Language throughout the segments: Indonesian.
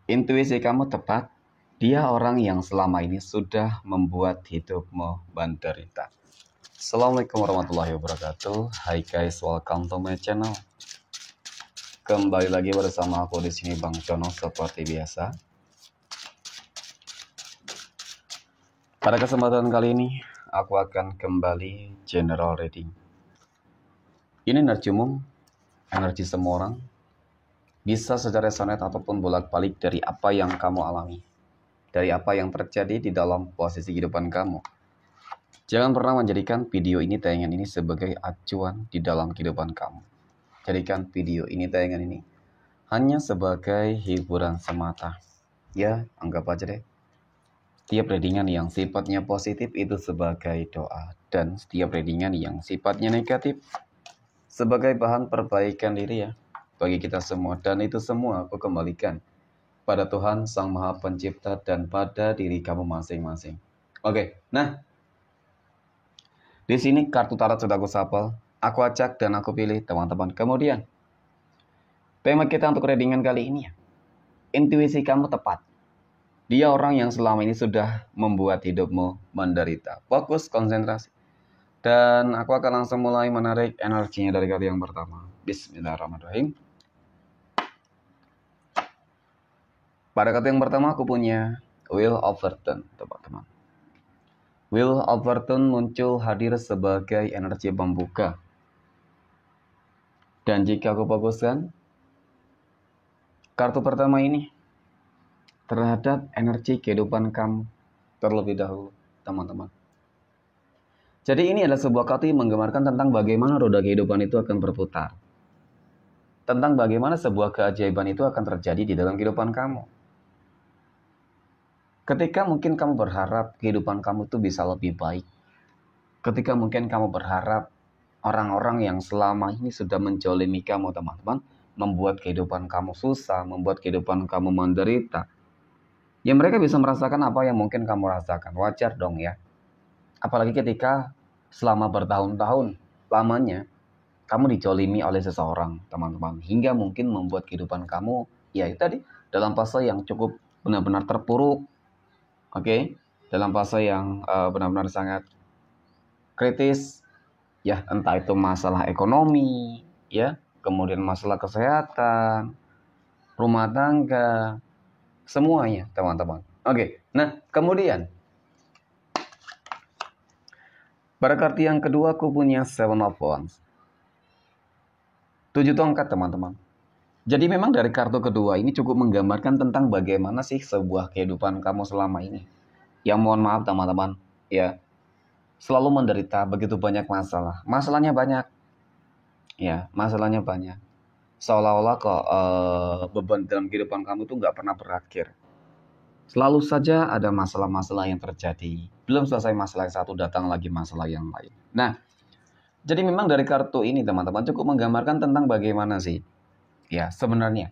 Intuisi kamu tepat. Dia orang yang selama ini sudah membuat hidupmu menderita. Assalamualaikum warahmatullahi wabarakatuh. Hai guys, welcome to my channel. Kembali lagi bersama aku di sini Bang Cono seperti biasa. Pada kesempatan kali ini, aku akan kembali general reading. Ini energi umum, energi semua orang. Bisa secara resonate ataupun bolak-balik dari apa yang kamu alami. Dari apa yang terjadi di dalam posisi kehidupan kamu. Jangan pernah menjadikan video ini, tayangan ini sebagai acuan di dalam kehidupan kamu. Jadikan video ini, tayangan ini hanya sebagai hiburan semata. Ya, anggap aja deh. Setiap readingan yang sifatnya positif itu sebagai doa. Dan setiap readingan yang sifatnya negatif sebagai bahan perbaikan diri ya. Bagi kita semua. Dan itu semua aku kembalikan pada Tuhan Sang Maha Pencipta dan pada diri kamu masing-masing. Oke, nah. Di sini kartu tarot sudah aku shuffle. Aku acak dan aku pilih teman-teman. Kemudian, tema kita untuk readingan kali ini ya. Intuisi kamu tepat. Dia orang yang selama ini sudah membuat hidupmu menderita. Fokus, konsentrasi. Dan aku akan langsung mulai menarik energinya dari kartu yang pertama. Bismillahirrahmanirrahim. Pada kartu yang pertama aku punya Wheel of Fortune, teman-teman. Wheel of Fortune muncul hadir sebagai energi pembuka. Dan jika aku fokuskan, kartu pertama ini terhadap energi kehidupan kamu terlebih dahulu, teman-teman. Jadi ini adalah sebuah kartu yang menggambarkan tentang bagaimana roda kehidupan itu akan berputar. Tentang bagaimana sebuah keajaiban itu akan terjadi di dalam kehidupan kamu. Ketika mungkin kamu berharap kehidupan kamu itu bisa lebih baik. Ketika mungkin kamu berharap orang-orang yang selama ini sudah menzalimi kamu, teman-teman, membuat kehidupan kamu susah, membuat kehidupan kamu menderita. Ya mereka bisa merasakan apa yang mungkin kamu rasakan. Wajar dong ya. Apalagi ketika selama bertahun-tahun lamanya kamu dizalimi oleh seseorang, teman-teman. Hingga mungkin membuat kehidupan kamu, ya itu tadi, dalam fase yang cukup benar-benar terpuruk. Oke? Dalam fase yang benar-benar sangat kritis. Ya, entah itu masalah ekonomi, ya, kemudian masalah kesehatan, rumah tangga, semuanya, teman-teman. Oke, nah kemudian pada kartu yang kedua aku punya Seven of Wands. 7 tongkat, teman-teman. Jadi memang dari kartu kedua ini cukup menggambarkan tentang bagaimana sih sebuah kehidupan kamu selama ini. Ya mohon maaf teman-teman, ya selalu menderita begitu banyak masalah. Masalahnya banyak. Ya, masalahnya banyak. Seolah-olah kok beban dalam kehidupan kamu tuh nggak pernah berakhir. Selalu saja ada masalah-masalah yang terjadi. Belum selesai masalah yang satu, datang lagi masalah yang lain. Nah, jadi memang dari kartu ini teman-teman cukup menggambarkan tentang bagaimana sih, ya sebenarnya,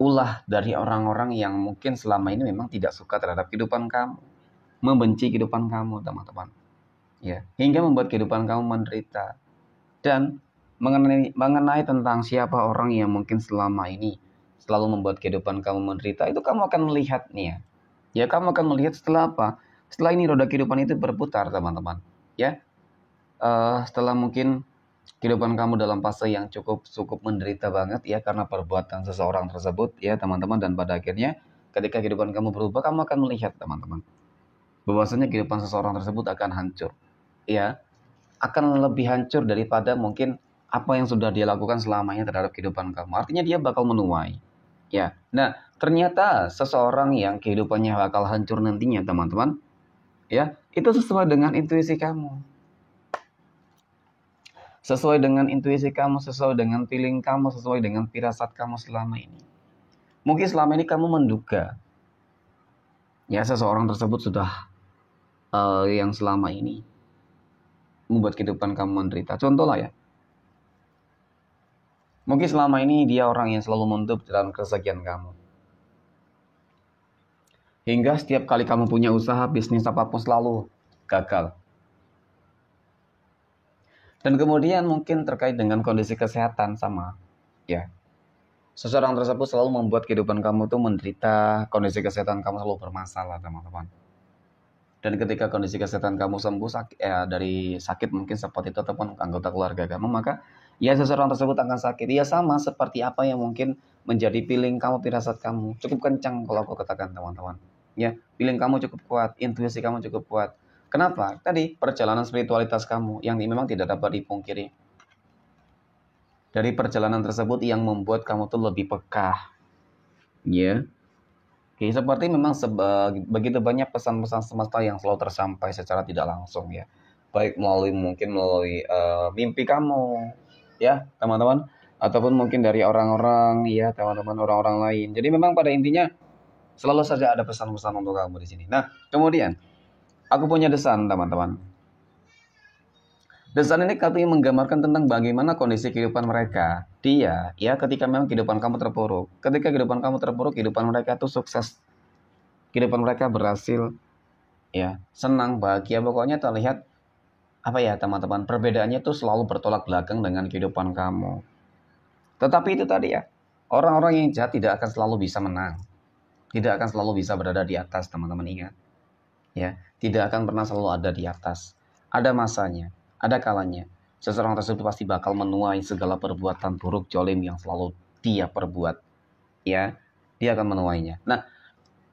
ulah dari orang-orang yang mungkin selama ini memang tidak suka terhadap kehidupan kamu. Membenci kehidupan kamu teman-teman. Ya, hingga membuat kehidupan kamu menderita. Dan mengenai tentang siapa orang yang mungkin selama ini selalu membuat kehidupan kamu menderita, itu kamu akan melihat nih ya. Ya kamu akan melihat setelah apa? Setelah ini roda kehidupan itu berputar teman-teman. Ya, setelah mungkin kehidupan kamu dalam fase yang cukup menderita banget ya karena perbuatan seseorang tersebut ya teman-teman, dan pada akhirnya ketika kehidupan kamu berubah, kamu akan melihat teman-teman bahwasanya kehidupan seseorang tersebut akan hancur. Ya, akan lebih hancur daripada mungkin apa yang sudah dia lakukan selamanya terhadap kehidupan kamu. Artinya dia bakal menuai. Ya. Nah, ternyata seseorang yang kehidupannya bakal hancur nantinya, teman-teman, ya, itu sesuai dengan intuisi kamu. Sesuai dengan intuisi kamu, sesuai dengan feeling kamu, sesuai dengan firasat kamu selama ini. Mungkin selama ini kamu menduga ya seseorang tersebut sudah yang selama ini membuat kehidupan kamu menderita. Contoh lah ya. Mungkin selama ini dia orang yang selalu menutup dalam kesekian kamu. Hingga setiap kali kamu punya usaha, bisnis apapun selalu gagal. Dan kemudian mungkin terkait dengan kondisi kesehatan sama. Ya. Seseorang tersebut selalu membuat kehidupan kamu tuh menderita, kondisi kesehatan kamu selalu bermasalah, teman-teman. Dan ketika kondisi kesehatan kamu sembuh dari sakit mungkin seperti itu ataupun anggota keluarga kamu, maka ya seseorang tersebut akan sakit. Ya sama seperti apa yang mungkin menjadi feeling kamu, firasat kamu. Cukup kencang kalau aku katakan, teman-teman. Ya, feeling kamu cukup kuat, intuisi kamu cukup kuat. Kenapa? Tadi perjalanan spiritualitas kamu yang memang tidak dapat dipungkiri. Dari perjalanan tersebut yang membuat kamu tuh lebih peka. Ya. Oke, seperti memang begitu banyak pesan-pesan semesta yang selalu tersampai secara tidak langsung ya. Baik mungkin melalui mimpi kamu ya, teman-teman, ataupun mungkin dari orang-orang ya, teman-teman, orang-orang lain. Jadi memang pada intinya selalu saja ada pesan-pesan untuk kamu di sini. Nah, kemudian aku punya desan, teman-teman. Desan ini katanya menggambarkan tentang bagaimana kondisi kehidupan mereka. Dia, ya ketika memang kehidupan kamu terpuruk. Ketika kehidupan kamu terpuruk, kehidupan mereka itu sukses. Kehidupan mereka berhasil, ya, senang, bahagia. Pokoknya terlihat, apa ya teman-teman, perbedaannya tuh selalu bertolak belakang dengan kehidupan kamu. Tetapi itu tadi ya, orang-orang yang jahat tidak akan selalu bisa menang. Tidak akan selalu bisa berada di atas, teman-teman ingat. Ya, tidak akan pernah selalu ada di atas. Ada masanya. Ada kalanya, seseorang tersebut pasti bakal menuai segala perbuatan buruk jolim yang selalu dia perbuat. Ya, dia akan menuainya. Nah,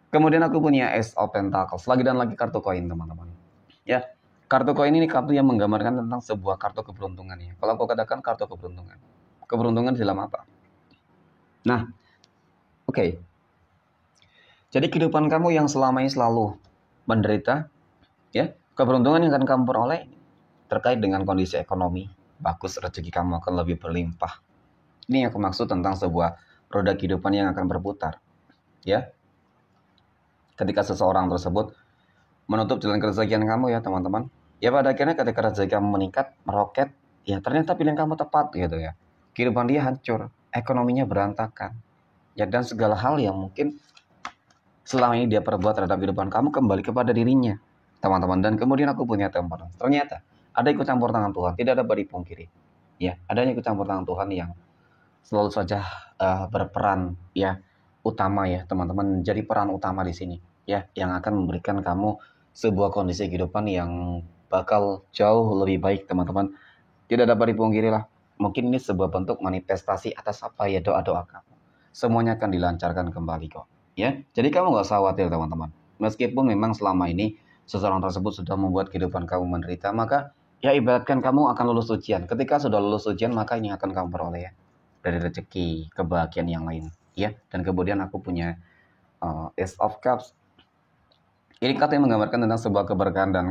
kemudian aku punya Ace of Pentacles. Lagi dan lagi kartu koin, teman-teman. Ya, kartu koin ini kartu yang menggambarkan tentang sebuah kartu keberuntungan ya. Kalau aku katakan kartu keberuntungan. Keberuntungan di dalam apa? Nah, oke. Jadi kehidupan kamu yang selama ini selalu menderita, ya, keberuntungan yang akan kamu peroleh terkait dengan kondisi ekonomi, bagus, rezeki kamu akan lebih berlimpah. Ini yang aku maksud tentang sebuah roda kehidupan yang akan berputar. Ya. Ketika seseorang tersebut menutup jalan kerezekian kamu ya, teman-teman. Ya pada akhirnya ketika rezeki kamu meningkat, meroket, ya ternyata pilihan kamu tepat gitu ya. Kehidupan dia hancur, ekonominya berantakan. Ya dan segala hal yang mungkin selama ini dia perbuat terhadap kehidupan kamu kembali kepada dirinya, teman-teman. Dan kemudian aku punya temperance. Ternyata ada ikut campur tangan Tuhan, tidak dapat dipungkiri. Ya, adanya ikut campur tangan Tuhan yang selalu saja berperan ya utama ya, teman-teman, menjadi peran utama di sini ya, yang akan memberikan kamu sebuah kondisi kehidupan yang bakal jauh lebih baik, teman-teman. Tidak dapat dipungkiri lah. Mungkin ini sebuah bentuk manifestasi atas apa ya doa-doa kamu. Semuanya akan dilancarkan kembali kok. Ya, jadi kamu nggak usah khawatir, teman-teman. Meskipun memang selama ini seseorang tersebut sudah membuat kehidupan kamu menderita, maka ya ibaratkan kamu akan lulus ujian. Ketika sudah lulus ujian, maka ini akan kamu peroleh ya. Dari rezeki, kebahagiaan yang lain. Ya, dan kemudian aku punya Ace of Cups. Ini kartu yang menggambarkan tentang sebuah keberkahan dan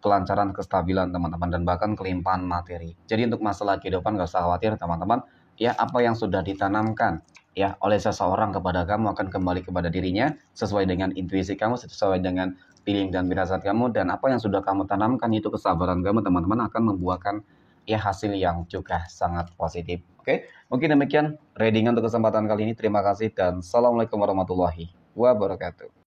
kelancaran, kestabilan, teman-teman, dan bahkan kelimpahan materi. Jadi untuk masalah kehidupan gak usah khawatir, teman-teman. Ya, apa yang sudah ditanamkan ya oleh seseorang kepada kamu akan kembali kepada dirinya sesuai dengan intuisi kamu, sesuai dengan feeling dan firasat kamu, dan apa yang sudah kamu tanamkan itu kesabaran kamu, teman-teman, akan membuahkan ya hasil yang juga sangat positif. Oke, mungkin demikian readingan untuk kesempatan kali ini. Terima kasih dan assalamualaikum warahmatullahi wabarakatuh.